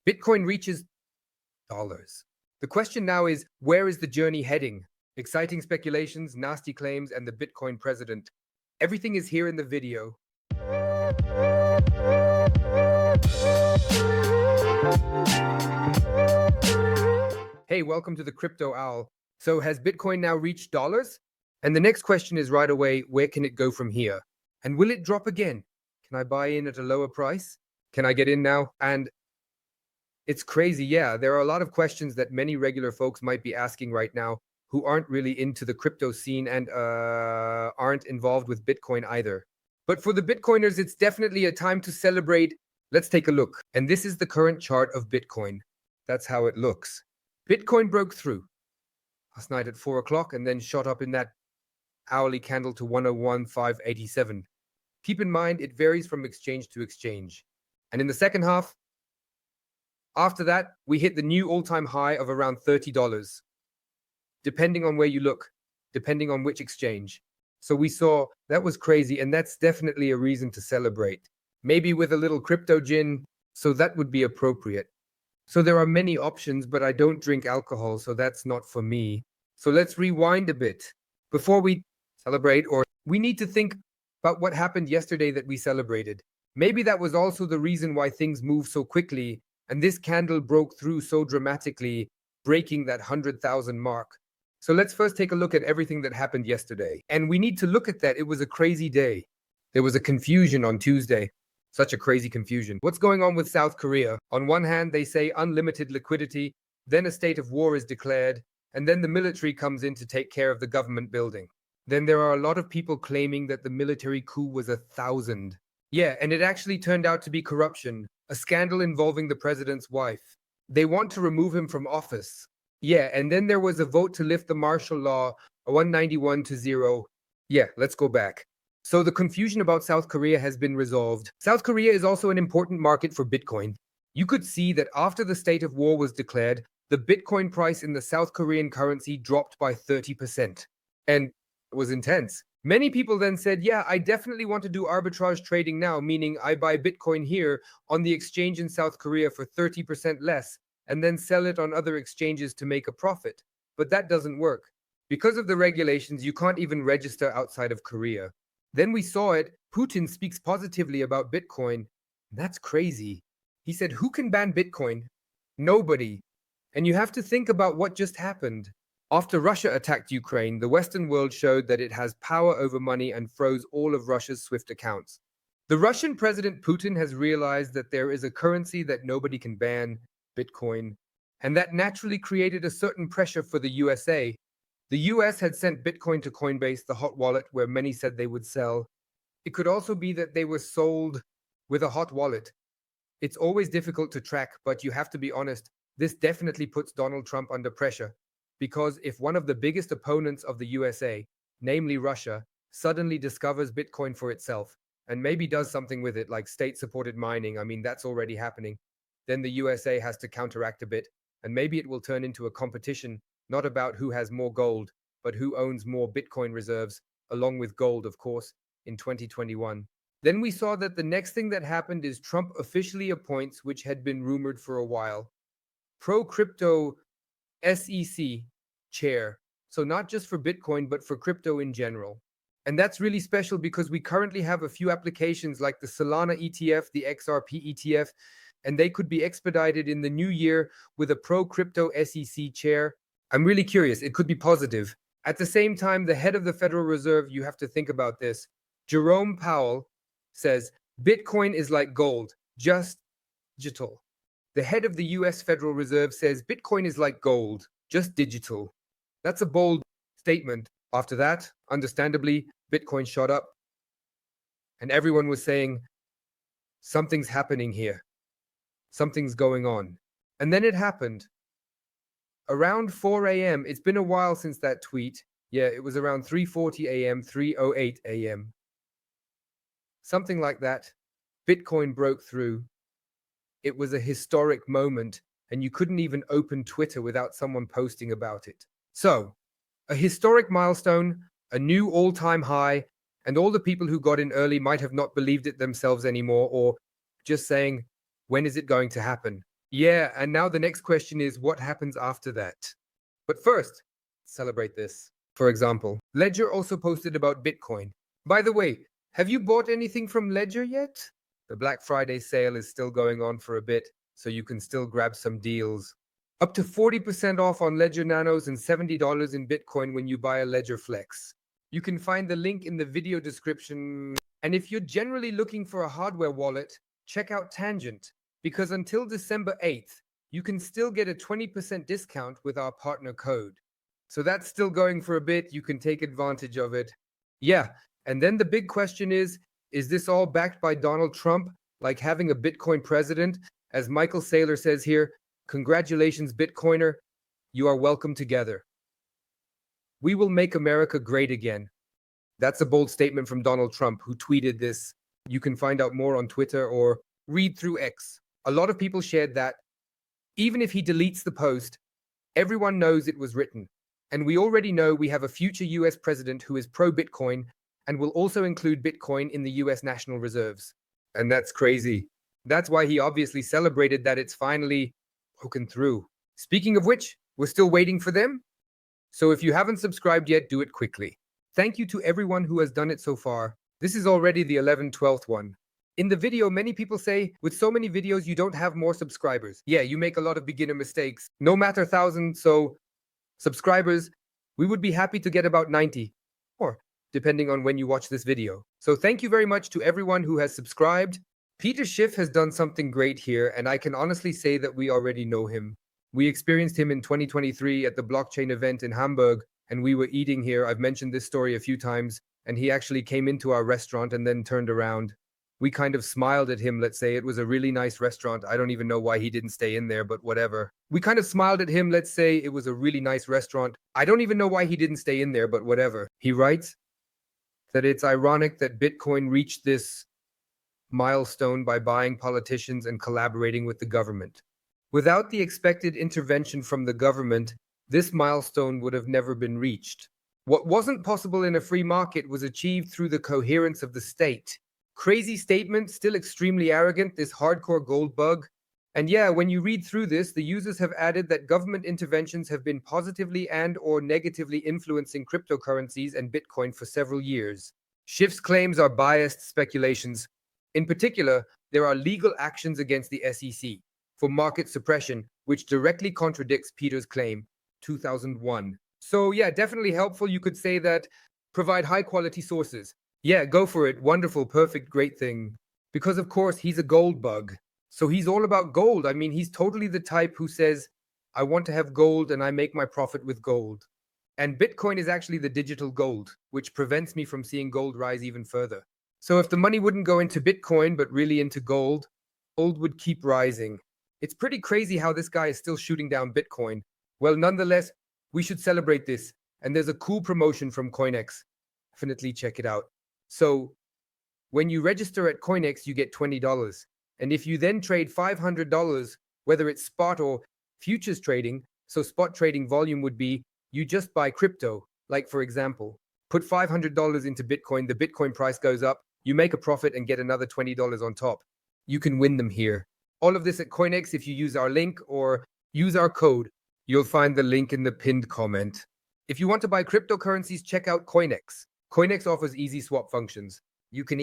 Bitcoin reaches dollars. The question now is, where is the journey heading? Exciting speculations, nasty claims, and the Bitcoin president. Everything is here in the video. Hey, welcome to the Crypto Owl. So has Bitcoin now reached dollars? And the next question is right away, where can it go from here? And will it drop again? Can I buy in at a lower price? Can I get in now? And it's crazy, yeah. There are a lot of questions that many regular folks might be asking right now who aren't really into the crypto scene and aren't involved with Bitcoin either. But for the Bitcoiners, it's definitely a time to celebrate. Let's take a look. And this is the current chart of Bitcoin. That's how it looks. Bitcoin broke through last night at 4 o'clock and then shot up in that hourly candle to 101,587. Keep in mind, it varies from exchange to exchange. And in the second half, after that, we hit the new all-time high of around $30, depending on where you look, depending on which exchange. So we saw that was crazy, and that's definitely a reason to celebrate. Maybe with a little crypto gin, so that would be appropriate. So there are many options, but I don't drink alcohol, so that's not for me. So let's rewind a bit. Before we celebrate, or we need to think about what happened yesterday that we celebrated. Maybe that was also the reason why things moved so quickly, and this candle broke through so dramatically, breaking that 100,000 mark. So let's first take a look at everything that happened yesterday. And we need to look at that. It was a crazy day. There was a confusion on Tuesday. Such a crazy confusion. What's going on with South Korea? On one hand, they say unlimited liquidity, then a state of war is declared, and then the military comes in to take care of the government building. Then there are a lot of people claiming that the military coup was 1,000. Yeah, and it actually turned out to be corruption, a scandal involving the president's wife. They want to remove him from office. Yeah, and then there was a vote to lift the martial law, 191 to 0. Yeah, let's go back. So the confusion about South Korea has been resolved. South Korea is also an important market for Bitcoin. You could see that after the state of war was declared, the Bitcoin price in the South Korean currency dropped by 30%. And it was intense. Many people then said, yeah, I definitely want to do arbitrage trading now, meaning I buy Bitcoin here on the exchange in South Korea for 30% less, and then sell it on other exchanges to make a profit. But that doesn't work. Because of the regulations, you can't even register outside of Korea. Then we saw it. Putin speaks positively about Bitcoin. That's crazy. He said, who can ban Bitcoin? Nobody. And you have to think about what just happened. After Russia attacked Ukraine, the Western world showed that it has power over money and froze all of Russia's SWIFT accounts. The Russian President Putin has realized that there is a currency that nobody can ban, Bitcoin, and that naturally created a certain pressure for the USA. The US had sent Bitcoin to Coinbase, the hot wallet where many said they would sell. It could also be that they were sold with a hot wallet. It's always difficult to track, but you have to be honest, this definitely puts Donald Trump under pressure. Because if one of the biggest opponents of the USA, namely Russia, suddenly discovers Bitcoin for itself, and maybe does something with it like state-supported mining, I mean, that's already happening, then the USA has to counteract a bit, and maybe it will turn into a competition, not about who has more gold, but who owns more Bitcoin reserves, along with gold, of course, in 2021. Then we saw that the next thing that happened is Trump officially appoints, which had been rumored for a while, pro-crypto SEC chair. So not just for Bitcoin, but for crypto in general. And that's really special because we currently have a few applications like the Solana ETF, the XRP ETF, and they could be expedited in the new year with a pro-crypto SEC chair. I'm really curious. It could be positive. At the same time, the head of the Federal Reserve, you have to think about this. Jerome Powell says, Bitcoin is like gold, just digital. The head of the US Federal Reserve says, Bitcoin is like gold, just digital. That's a bold statement. After that, understandably, Bitcoin shot up. And everyone was saying, something's happening here. Something's going on. And then it happened. Around 4 a.m., it's been a while since that tweet. Yeah, it was around 3:40 a.m., 3:08 a.m. Something like that. Bitcoin broke through. It was a historic moment, and you couldn't even open Twitter without someone posting about it. So, a historic milestone, a new all-time high, and all the people who got in early might have not believed it themselves anymore, or just saying, when is it going to happen? Yeah, and now the next question is what happens after that? But first, celebrate this. For example, Ledger also posted about Bitcoin. By the way, have you bought anything from Ledger yet? The Black Friday sale is still going on for a bit, so you can still grab some deals. Up to 40% off on Ledger Nanos and $70 in Bitcoin when you buy a Ledger Flex. You can find the link in the video description. And if you're generally looking for a hardware wallet, check out Tangent, because until December 8th, you can still get a 20% discount with our partner code. So that's still going for a bit. You can take advantage of it. Yeah, and then the big question is this all backed by Donald Trump, like having a Bitcoin president? As Michael Saylor says here, congratulations, Bitcoiner. You are welcome together. We will make America great again. That's a bold statement from Donald Trump, who tweeted this. You can find out more on Twitter or read through X. A lot of people shared that. Even if he deletes the post, everyone knows it was written. And we already know we have a future US president who is pro-Bitcoin and will also include Bitcoin in the US national reserves. And that's crazy. That's why he obviously celebrated that it's finally broken through. Speaking of which, we're still waiting for them. So if you haven't subscribed yet, do it quickly. Thank you to everyone who has done it so far. This is already the 12th one. In the video, many people say, with so many videos, you don't have more subscribers. Yeah, you make a lot of beginner mistakes. No matter 1,000, so subscribers, we would be happy to get about 90, or depending on when you watch this video. So thank you very much to everyone who has subscribed. Peter Schiff has done something great here, and I can honestly say that we already know him. We experienced him in 2023 at the blockchain event in Hamburg, and we were eating here. I've mentioned this story a few times, and he actually came into our restaurant and then turned around. We kind of smiled at him, let's say. It was a really nice restaurant. I don't even know why he didn't stay in there, but whatever. We kind of smiled at him, let's say. It was a really nice restaurant. I don't even know why he didn't stay in there, but whatever. He writes that it's ironic that Bitcoin reached this milestone by buying politicians and collaborating with the government. Without the expected intervention from the government, this milestone would have never been reached. What wasn't possible in a free market was achieved through the coherence of the state. Crazy statement, still extremely arrogant, this hardcore gold bug. And yeah, when you read through this, the users have added that government interventions have been positively and or negatively influencing cryptocurrencies and Bitcoin for several years. Schiff's claims are biased speculations. In particular, there are legal actions against the SEC for market suppression, which directly contradicts Peter's claim, 2001. So yeah, definitely helpful. You could say that provide high quality sources. Yeah, go for it. Wonderful, perfect, great thing. Because of course, he's a gold bug. So he's all about gold. I mean, he's totally the type who says, I want to have gold and I make my profit with gold. And Bitcoin is actually the digital gold, which prevents me from seeing gold rise even further. So if the money wouldn't go into Bitcoin, but really into gold, gold would keep rising. It's pretty crazy how this guy is still shooting down Bitcoin. Well, nonetheless, we should celebrate this. And there's a cool promotion from CoinEx. Definitely check it out. So when you register at CoinEx, you get $20. And if you then trade $500, whether it's spot or futures trading, so spot trading volume would be you just buy crypto. Like for example, put $500 into Bitcoin, the Bitcoin price goes up, you make a profit and get another $20 on top. You can win them here. All of this at CoinEx if you use our link or use our code. You'll find the link in the pinned comment. If you want to buy cryptocurrencies, check out CoinEx. CoinEx offers easy swap functions. You can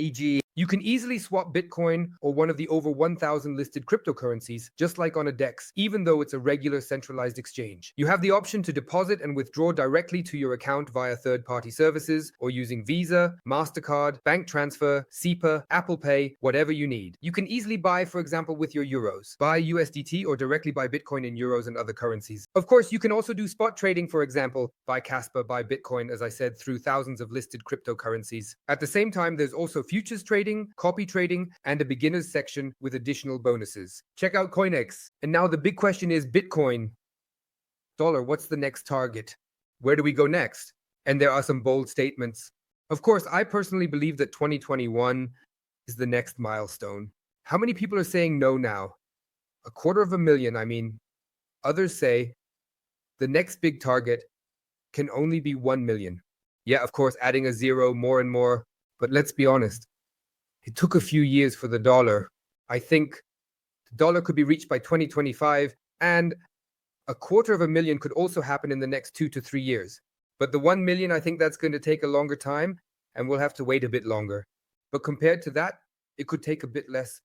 easily swap Bitcoin or one of the over 1,000 listed cryptocurrencies, just like on a DEX, even though it's a regular centralized exchange. You have the option to deposit and withdraw directly to your account via third-party services or using Visa, MasterCard, bank transfer, SEPA, Apple Pay, whatever you need. You can easily buy, for example, with your euros. Buy USDT or directly buy Bitcoin in euros and other currencies. Of course, you can also do spot trading, for example, buy Casper, buy Bitcoin, as I said, through thousands of listed cryptocurrencies. At the same time, there's also futures trading, copy trading, and a beginners section with additional bonuses. Check out CoinEx. And now the big question is Bitcoin. Dollar, what's the next target? Where do we go next? And there are some bold statements. Of course, I personally believe that 2021 is the next milestone. How many people are saying no now? 250,000, I mean. Others say the next big target can only be 1 million. Yeah, of course, adding a zero more and more. But let's be honest, it took a few years for the dollar. I think dollar could be reached by 2025, and a quarter of a million could also happen in the next 2 to 3 years. But the 1 million, I think that's going to take a longer time, and we'll have to wait a bit longer. But compared to that, it could take a bit less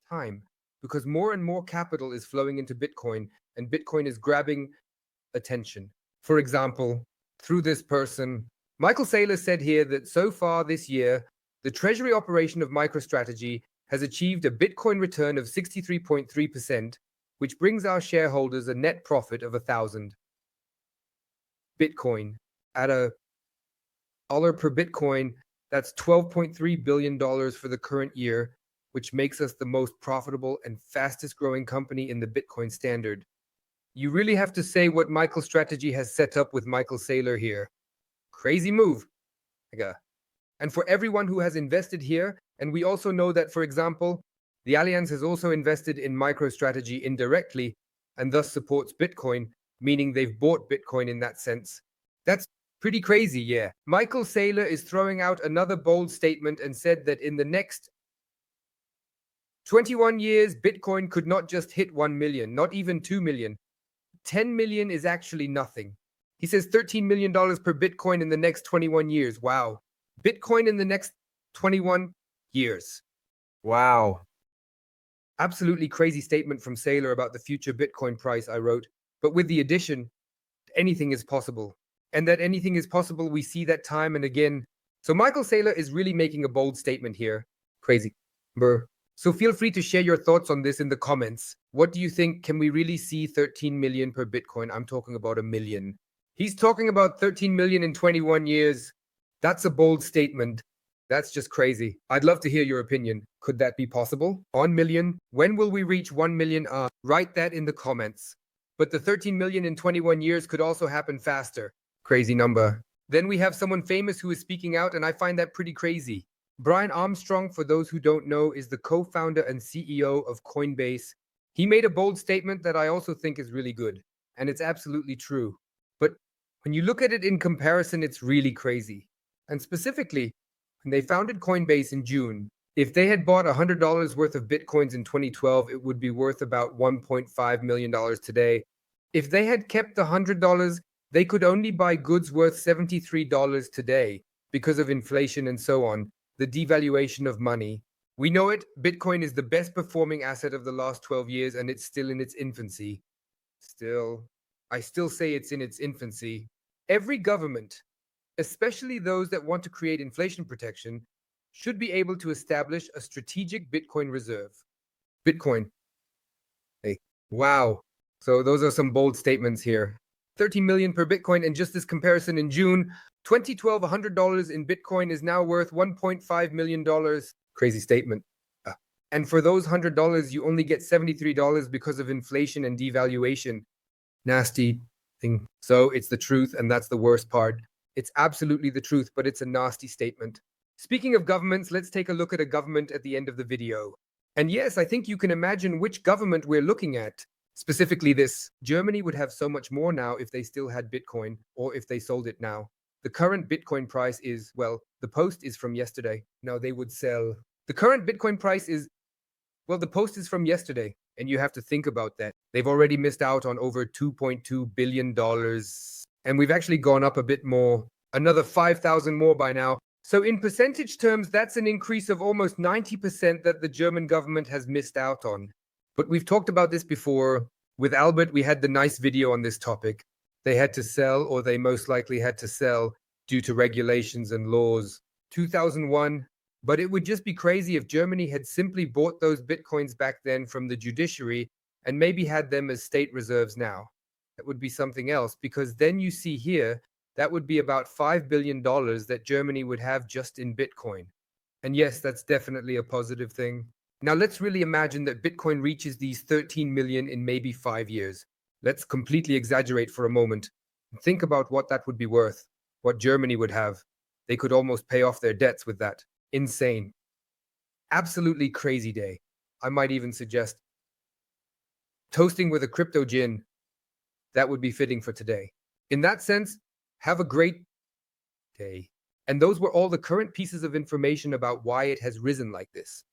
time because more and more capital is flowing into Bitcoin, and Bitcoin is grabbing attention. For example, through this person, Michael Saylor said here that so far this year, the treasury operation of MicroStrategy has achieved a Bitcoin return of 63.3%, which brings our shareholders a net profit of 1,000 Bitcoin. At $1 per Bitcoin, that's $12.3 billion for the current year, which makes us the most profitable and fastest growing company in the Bitcoin standard. You really have to say what MicroStrategy has set up with Michael Saylor here. Crazy move. And for everyone who has invested here, and we also know that, for example, the Alliance has also invested in MicroStrategy indirectly and thus supports Bitcoin, meaning they've bought Bitcoin in that sense. That's pretty crazy, yeah. Michael Saylor is throwing out another bold statement and said that in the next 21 years, Bitcoin could not just hit 1 million, not even 2 million. 10 million is actually nothing. He says $13 million per Bitcoin in the next 21 years. Wow. Bitcoin in the next 21 years. Wow. Absolutely crazy statement from Saylor about the future Bitcoin price, I wrote. But with the addition, anything is possible. And that anything is possible, we see that time and again. So Michael Saylor is really making a bold statement here. Crazy. Brr. So feel free to share your thoughts on this in the comments. What do you think? Can we really see 13 million per Bitcoin? I'm talking about a million. He's talking about 13 million in 21 years. That's a bold statement. That's just crazy. I'd love to hear your opinion. Could that be possible? 1 million? When will we reach 1 million? Write that in the comments. But the 13 million in 21 years could also happen faster. Crazy number. Then we have someone famous who is speaking out, and I find that pretty crazy. Brian Armstrong, for those who don't know, is the co-founder and CEO of Coinbase. He made a bold statement that I also think is really good, and it's absolutely true. But when you look at it in comparison, it's really crazy. And specifically, when they founded Coinbase in June, if they had bought $100 worth of Bitcoins in 2012, it would be worth about $1.5 million today. If they had kept the $100, they could only buy goods worth $73 today because of inflation and so on, the devaluation of money. We know it, Bitcoin is the best performing asset of the last 12 years and it's still in its infancy. I still say it's in its infancy. Every government, especially those that want to create inflation protection, should be able to establish a strategic Bitcoin reserve. Bitcoin. Hey, wow. So those are some bold statements here. 13 million per Bitcoin, and just this comparison in June, 2012, $100 in Bitcoin is now worth $1.5 million. Crazy statement. And for those $100, you only get $73 because of inflation and devaluation. Nasty thing. So it's the truth, and that's the worst part. It's absolutely the truth, but it's a nasty statement. Speaking of governments, let's take a look at a government at the end of the video. And yes, I think you can imagine which government we're looking at. Specifically this. Germany would have so much more now if they still had Bitcoin, or if they sold it now. The current Bitcoin price is, well, the post is from yesterday. Now they would sell. The current Bitcoin price is, well, the post is from yesterday. And you have to think about that. They've already missed out on over $2.2 billion. And we've actually gone up a bit more, another 5,000 more by now. So in percentage terms, that's an increase of almost 90% that the German government has missed out on. But we've talked about this before. With Albert, we had the nice video on this topic. They had to sell, or they most likely had to sell, due to regulations and laws. 2001. But it would just be crazy if Germany had simply bought those Bitcoins back then from the judiciary and maybe had them as state reserves now. That would be something else, because then you see here, that would be about $5 billion that Germany would have just in Bitcoin. And yes, that's definitely a positive thing. Now let's really imagine that Bitcoin reaches these 13 million in maybe 5 years. Let's completely exaggerate for a moment. Think about what that would be worth, what Germany would have. They could almost pay off their debts with that. Insane. Absolutely crazy day. I might even suggest toasting with a crypto gin. That would be fitting for today. In that sense, have a great day. And those were all the current pieces of information about why it has risen like this.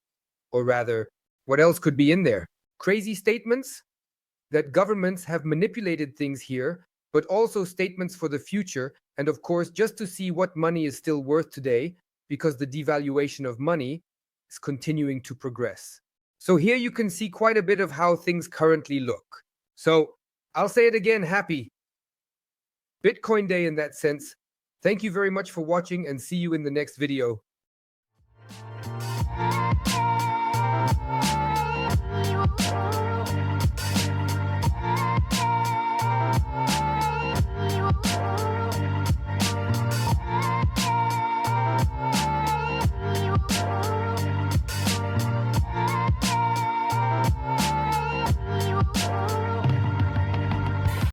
Or rather, what else could be in there? crazy statements that governments have manipulated things here, but also statements for the future. And of course, just to see what money is still worth today, because the devaluation of money is continuing to progress. So here you can see quite a bit of how things currently look. So I'll say it again, happy Bitcoin Day in that sense. Thank you very much for watching and see you in the next video. You